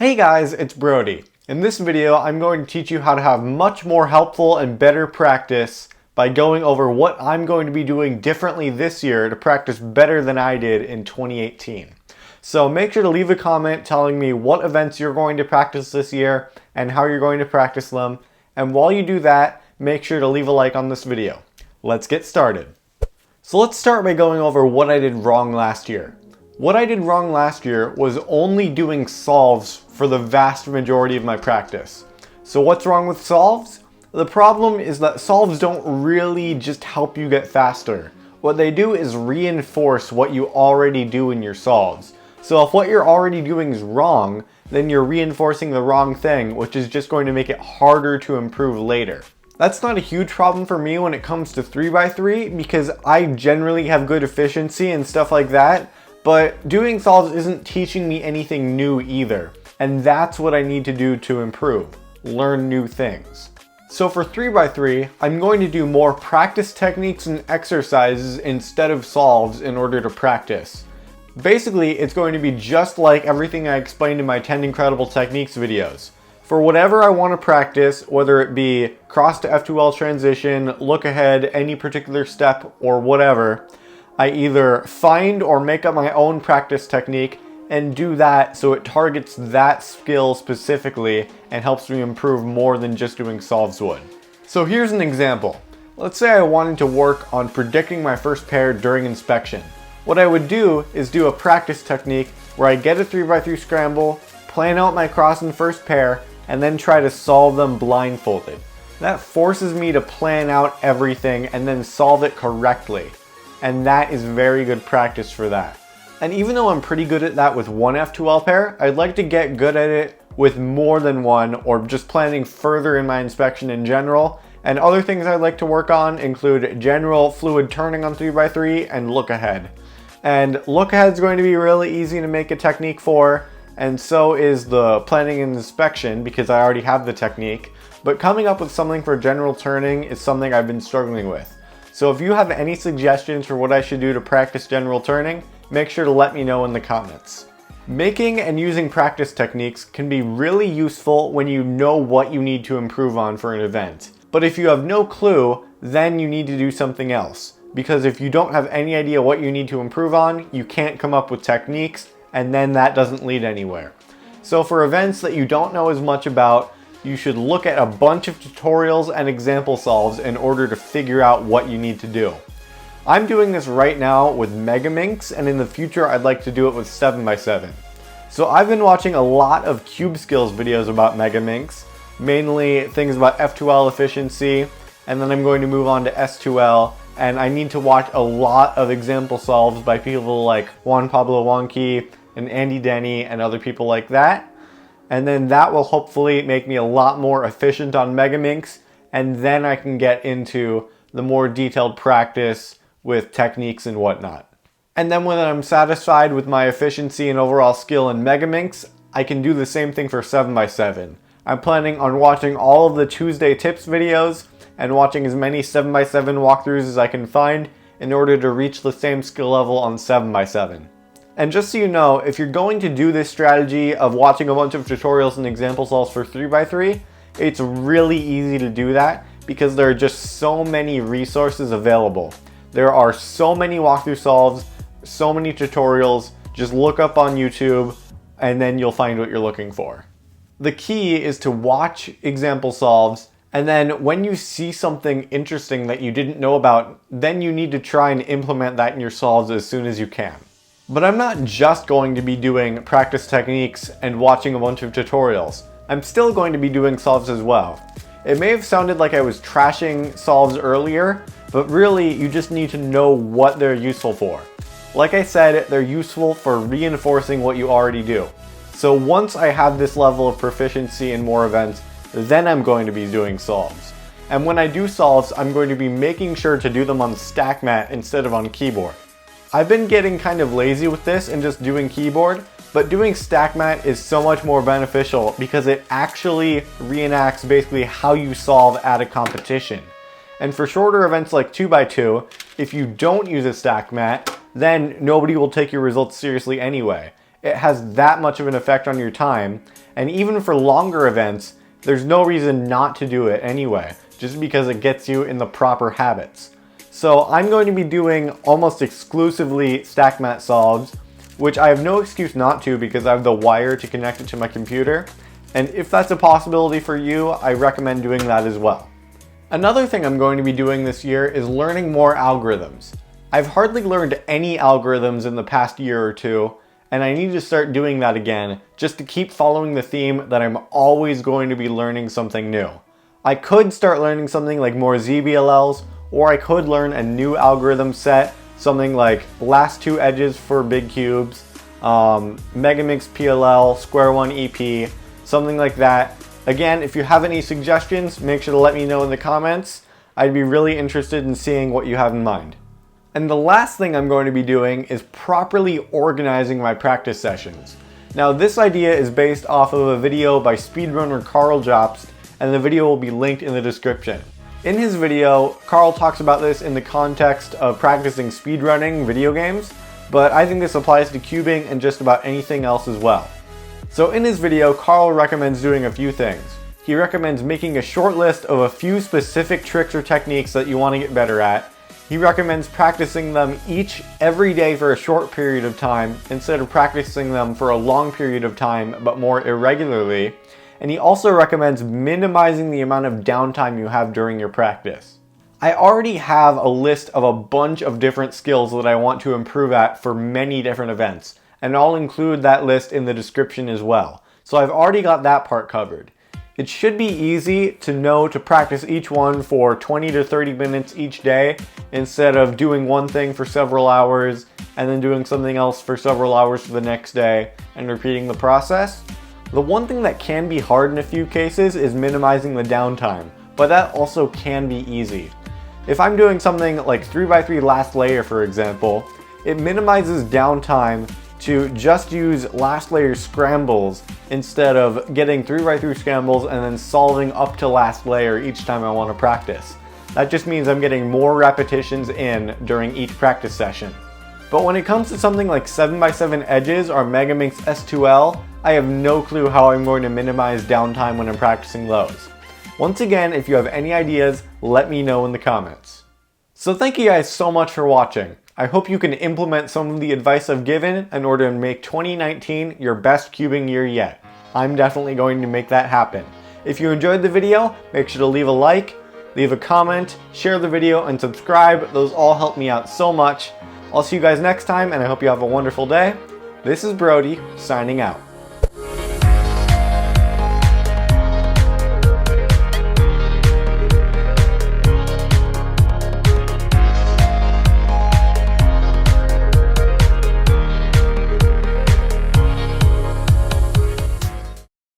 Hey guys, it's Brody. In this video, I'm going to teach you how to have much more helpful and better practice by going over what I'm going to be doing differently this year to practice better than I did in 2018. So make sure to leave a comment telling me what events you're going to practice this year and how you're going to practice them. And while you do that, make sure to leave a like on this video. Let's get started. So let's start by going over what I did wrong last year. What I did wrong last year was only doing solves for the vast majority of my practice. So what's wrong with solves? The problem is that solves don't really just help you get faster. What they do is reinforce what you already do in your solves. So if what you're already doing is wrong, then you're reinforcing the wrong thing, which is just going to make it harder to improve later. That's not a huge problem for me when it comes to 3x3 because I generally have good efficiency and stuff like that. But doing solves isn't teaching me anything new either, and that's what I need to do to improve, learn new things. So for 3x3, I'm going to do more practice techniques and exercises instead of solves in order to practice. Basically, it's going to be just like everything I explained in my 10 Incredible Techniques videos. For whatever I want to practice, whether it be cross to F2L transition, look ahead, any particular step, or whatever, I either find or make up my own practice technique and do that so it targets that skill specifically and helps me improve more than just doing solves would. So here's an example. Let's say I wanted to work on predicting my first pair during inspection. What I would do is do a practice technique where I get a 3x3 scramble, plan out my cross and first pair, and then try to solve them blindfolded. That forces me to plan out everything and then solve it correctly. And that is very good practice for that. And even though I'm pretty good at that with one F2L pair, I'd like to get good at it with more than one or just planning further in my inspection in general. And other things I'd like to work on include general fluid turning on 3x3 and look ahead. And look ahead is going to be really easy to make a technique for, and so is the planning and inspection because I already have the technique. But coming up with something for general turning is something I've been struggling with. So if you have any suggestions for what I should do to practice general turning, make sure to let me know in the comments. Making and using practice techniques can be really useful when you know what you need to improve on for an event. But if you have no clue, then you need to do something else. Because if you don't have any idea what you need to improve on, you can't come up with techniques, and then that doesn't lead anywhere. So for events that you don't know as much about, you should look at a bunch of tutorials and example solves in order to figure out what you need to do. I'm doing this right now with Megaminx, and in the future I'd like to do it with 7x7. So I've been watching a lot of cube skills videos about Megaminx, mainly things about F2L efficiency, and then I'm going to move on to S2L, and I need to watch a lot of example solves by people like Juan Pablo Wonky and Andy Denny and other people like that. And then that will hopefully make me a lot more efficient on Megaminx, and then I can get into the more detailed practice with techniques and whatnot. And then when I'm satisfied with my efficiency and overall skill in Megaminx, I can do the same thing for 7x7. I'm planning on watching all of the Tuesday tips videos and watching as many 7x7 walkthroughs as I can find in order to reach the same skill level on 7x7. And just so you know, if you're going to do this strategy of watching a bunch of tutorials and example solves for 3x3, it's really easy to do that because there are just so many resources available. There are so many walkthrough solves, so many tutorials. Just look up on YouTube and then you'll find what you're looking for. The key is to watch example solves, and then when you see something interesting that you didn't know about, then you need to try and implement that in your solves as soon as you can. But I'm not just going to be doing practice techniques and watching a bunch of tutorials. I'm still going to be doing solves as well. It may have sounded like I was trashing solves earlier, but really you just need to know what they're useful for. Like I said, they're useful for reinforcing what you already do. So once I have this level of proficiency in more events, then I'm going to be doing solves. And when I do solves, I'm going to be making sure to do them on stackmat instead of on keyboard. I've been getting kind of lazy with this and just doing keyboard, but doing stackmat is so much more beneficial because it actually reenacts basically how you solve at a competition. And for shorter events like 2x2, if you don't use a stackmat, then nobody will take your results seriously anyway. It has that much of an effect on your time, And even for longer events, there's no reason not to do it anyway, just because it gets you in the proper habits. So I'm going to be doing almost exclusively stackmat solves, which I have no excuse not to because I have the wire to connect it to my computer. And if that's a possibility for you, I recommend doing that as well. Another thing I'm going to be doing this year is learning more algorithms. I've hardly learned any algorithms in the past year or two, and I need to start doing that again just to keep following the theme that I'm always going to be learning something new. I could start learning something like more ZBLLs, or I could learn a new algorithm set, something like last two edges for big cubes, Megaminx PLL, square one EP, something like that. Again, if you have any suggestions, make sure to let me know in the comments. I'd be really interested in seeing what you have in mind. And the last thing I'm going to be doing is properly organizing my practice sessions. Now this idea is based off of a video by speedrunner Carl Jobst, and the video will be linked in the description. In his video, Carl talks about this in the context of practicing speedrunning video games, but I think this applies to cubing and just about anything else as well. So in his video, Carl recommends doing a few things. He recommends making a short list of a few specific tricks or techniques that you want to get better at. He recommends practicing them every day for a short period of time instead of practicing them for a long period of time but more irregularly. And he also recommends minimizing the amount of downtime you have during your practice. I already have a list of a bunch of different skills that I want to improve at for many different events, and I'll include that list in the description as well. So I've already got that part covered. It should be easy to know to practice each one for 20 to 30 minutes each day instead of doing one thing for several hours and then doing something else for several hours for the next day and repeating the process. The one thing that can be hard in a few cases is minimizing the downtime, but that also can be easy. If I'm doing something like 3x3 last layer, for example, it minimizes downtime to just use last layer scrambles instead of getting 3x3 scrambles and then solving up to last layer each time I want to practice. That just means I'm getting more repetitions in during each practice session. But when it comes to something like 7x7 edges or Megaminx S2L, I have no clue how I'm going to minimize downtime when I'm practicing those. Once again, if you have any ideas, let me know in the comments. So thank you guys so much for watching. I hope you can implement some of the advice I've given in order to make 2019 your best cubing year yet. I'm definitely going to make that happen. If you enjoyed the video, make sure to leave a like, leave a comment, share the video, and subscribe. Those all help me out so much. I'll see you guys next time, and I hope you have a wonderful day. This is Brody, signing out.